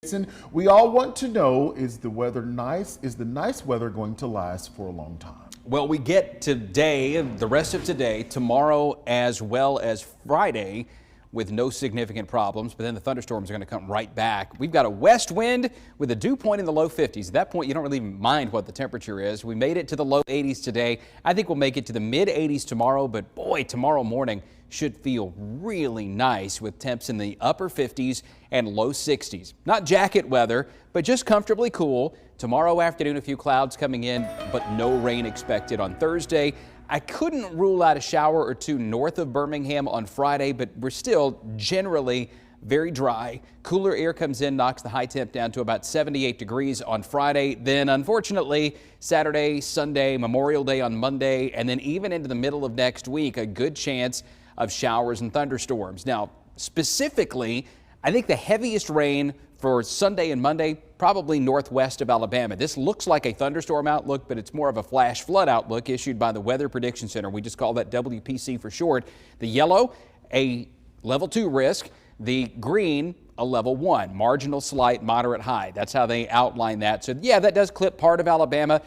Jason, we all want to know, is the weather nice? Is the nice weather going to last for a long time? Well, we get today, the rest of today, tomorrow, as well as Friday, with no significant problems, but then the thunderstorms are going to come right back. We've got a west wind with a dew point in the low 50s. At that point, you don't really mind what the temperature is. We made it to the low 80s today. I think we'll make it to the mid 80s tomorrow, but boy, tomorrow morning should feel really nice with temps in the upper 50s and low 60s. Not jacket weather, but just comfortably cool. Tomorrow afternoon, a few clouds coming in, but no rain expected on Thursday. I couldn't rule out a shower or two north of Birmingham on Friday, but we're still generally very dry. Cooler air comes in, knocks the high temp down to about 78 degrees on Friday. Then, unfortunately, Saturday, Sunday, Memorial Day on Monday, and then even into the middle of next week, a good chance of showers and thunderstorms. Now, specifically, I think the heaviest rain for Sunday and Monday, probably northwest of Alabama. This looks like a thunderstorm outlook, but it's more of a flash flood outlook issued by the Weather Prediction Center. We just call that WPC for short. The yellow, a level 2 risk. The green, a level 1, marginal, slight, moderate, high. That's how they outline that. So yeah, that does clip part of Alabama.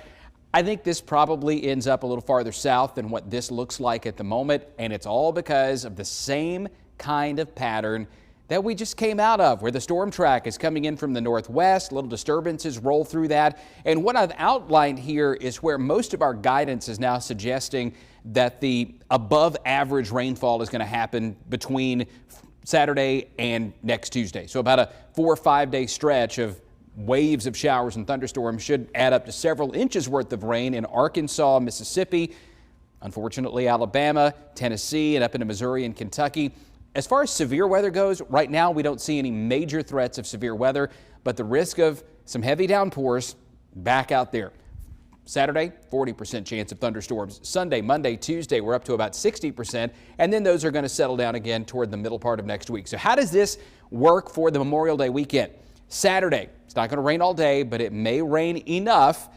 I think this probably ends up a little farther south than what this looks like at the moment, and it's all because of the same kind of pattern that we just came out of, where the storm track is coming in from the northwest. Little disturbances roll through that. And what I've outlined here is where most of our guidance is now suggesting that the above average rainfall is going to happen between Saturday and next Tuesday. So about a 4 or 5 day stretch of waves of showers and thunderstorms should add up to several inches worth of rain in Arkansas, Mississippi, unfortunately Alabama, Tennessee, and up into Missouri and Kentucky. As far as severe weather goes, right now we don't see any major threats of severe weather, but the risk of some heavy downpours back out there. Saturday, 40% chance of thunderstorms. Sunday, Monday, Tuesday, we're up to about 60%, and then those are going to settle down again toward the middle part of next week. So how does this work for the Memorial Day weekend? Saturday, it's not going to rain all day, but it may rain enough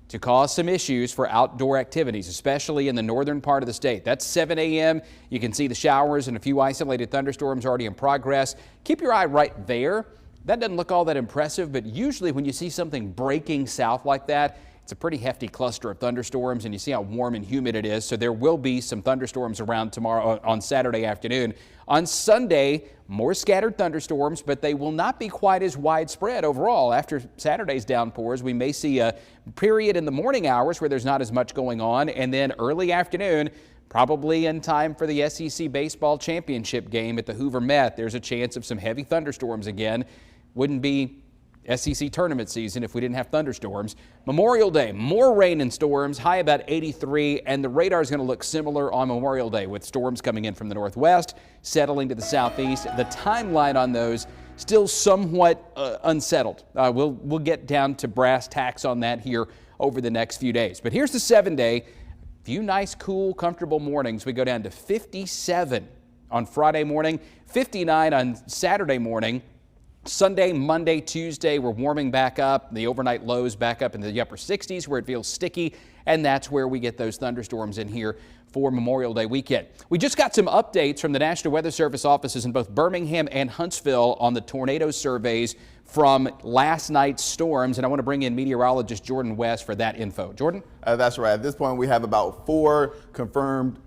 to cause some issues for outdoor activities, especially in the northern part of the state. That's 7 a.m. You can see the showers and a few isolated thunderstorms already in progress. Keep your eye right there. That doesn't look all that impressive, but usually when you see something breaking south like that, it's a pretty hefty cluster of thunderstorms, and you see how warm and humid it is. So there will be some thunderstorms around tomorrow on Saturday afternoon. On Sunday, more scattered thunderstorms, but they will not be quite as widespread overall. After Saturday's downpours, we may see a period in the morning hours where there's not as much going on, and then early afternoon, probably in time for the SEC baseball championship game at the Hoover Met, there's a chance of some heavy thunderstorms again. Wouldn't be SEC tournament season if we didn't have thunderstorms. Memorial Day, more rain and storms, high about 83, and the radar is going to look similar on Memorial Day with storms coming in from the northwest, settling to the southeast. The timeline on those still somewhat unsettled. We'll get down to brass tacks on that here over the next few days. But here's the 7-day. Few nice, cool, comfortable mornings. We go down to 57 on Friday morning, 59 on Saturday morning. Sunday, Monday, Tuesday, we're warming back up. The overnight lows back up into the upper 60s where it feels sticky, and that's where we get those thunderstorms in here for Memorial Day weekend. We just got some updates from the National Weather Service offices in both Birmingham and Huntsville on the tornado surveys from last night's storms, and I want to bring in meteorologist Jordan West for that info. Jordan? That's right. At this point, we have about 4 confirmed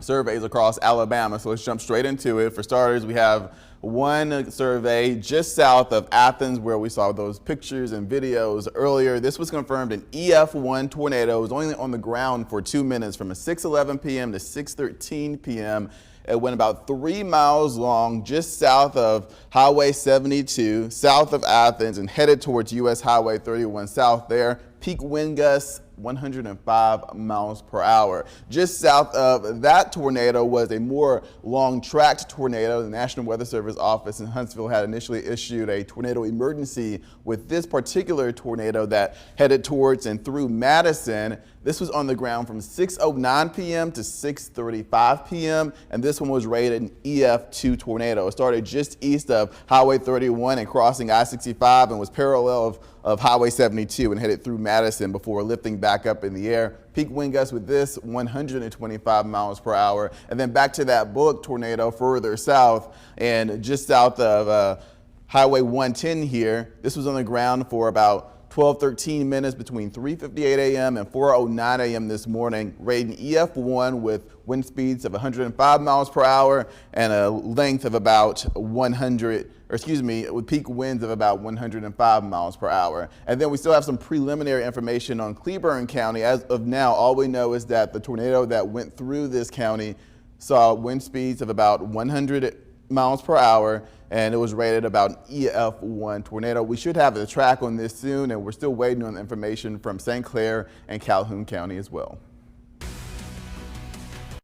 surveys across Alabama, so let's jump straight into it. For starters, we have one survey just south of Athens where we saw those pictures and videos earlier. This was confirmed an EF1 tornado. It was only on the ground for 2 minutes from 6:11 p.m. to 6:13 p.m. It went about 3 miles long just south of Highway 72, south of Athens, and headed towards U.S. Highway 31 south there. Peak wind gusts 105 miles per hour. Just south of that tornado was a more long-tracked tornado. The National Weather Service office in Huntsville had initially issued a tornado emergency with this particular tornado that headed towards and through Madison. This was on the ground from 6:09 p.m. to 6:35 p.m. and this one was rated an EF2 tornado. It started just east of Highway 31 and crossing I-65 and was parallel of Highway 72 and headed through Madison before lifting back up in the air. Peak wind gusts with this 125 miles per hour. And then back to that Bullock tornado further south and just south of Highway 110 here. This was on the ground for about 13 minutes between 3:58 a.m. and 4:09 a.m. this morning, rating EF1 with wind speeds of 105 miles per hour and a length of about with peak winds of about 105 miles per hour. And then we still have some preliminary information on Cleburne County. As of now, all we know is that the tornado that went through this county saw wind speeds of about 100 miles per hour, and it was rated about an EF1 tornado. We should have a track on this soon, and we're still waiting on the information from St. Clair and Calhoun County as well.